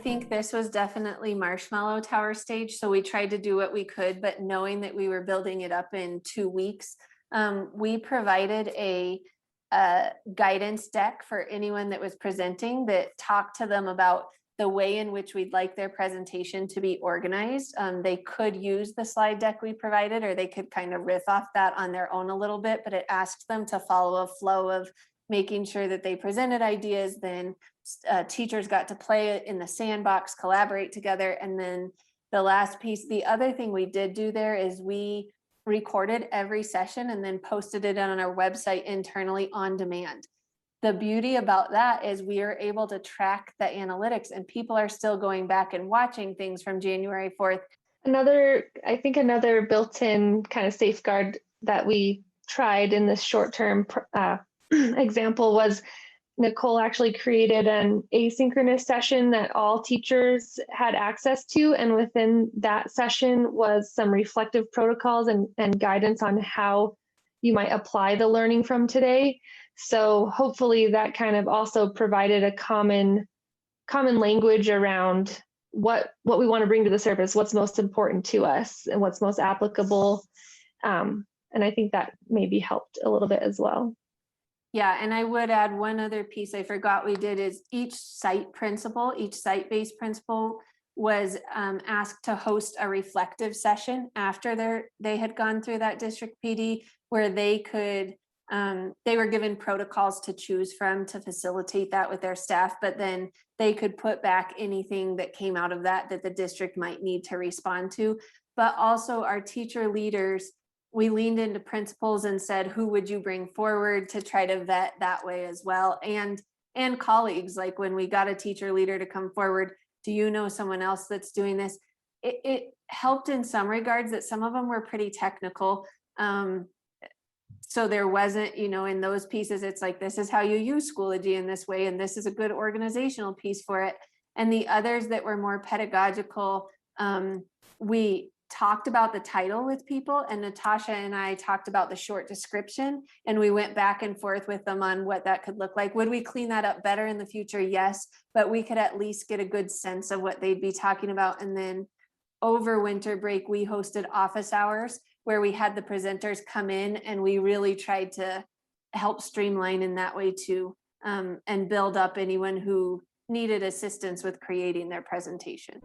think this was definitely Marshmallow Tower stage. So we tried to do what we could, but knowing that we were building it up in 2 weeks, we provided a guidance deck for anyone that was presenting that talked to them about the way in which we'd like their presentation to be organized. They could use the slide deck we provided, or they could kind of riff off that on their own a little bit, but it asked them to follow a flow of making sure that they presented ideas, then teachers got to play it in the sandbox, collaborate together. And then the last piece, the other thing we did do there is we recorded every session and then posted it on our website internally on demand. The beauty about that is we are able to track the analytics, and people are still going back and watching things from January 4th. I think another built-in kind of safeguard that we tried in this short-term example was Nicole actually created an asynchronous session that all teachers had access to. And within that session was some reflective protocols and guidance on how you might apply the learning from today. So hopefully that kind of also provided a common language around what we want to bring to the surface, what's most important to us and what's most applicable. And I think that maybe helped a little bit as well. Yeah, and I would add one other piece I forgot we did is each site-based principal was asked to host a reflective session after they had gone through that district PD, where they were given protocols to choose from to facilitate that with their staff, but then they could put back anything that came out of that the district might need to respond to. But also our teacher leaders, we leaned into principals and said, who would you bring forward to try to vet that way as well? And colleagues, like when we got a teacher leader to come forward, do you know someone else that's doing this? It helped in some regards that some of them were pretty technical. So there wasn't, in those pieces, it's like, this is how you use Schoology in this way, and this is a good organizational piece for it. And the others that were more pedagogical, we talked about the title with people, and Natasha and I talked about the short description, and we went back and forth with them on what that could look like. Would we clean that up better in the future? Yes, but we could at least get a good sense of what they'd be talking about. And then over winter break, we hosted office hours where we had the presenters come in, and we really tried to help streamline in that way too, and build up anyone who needed assistance with creating their presentation.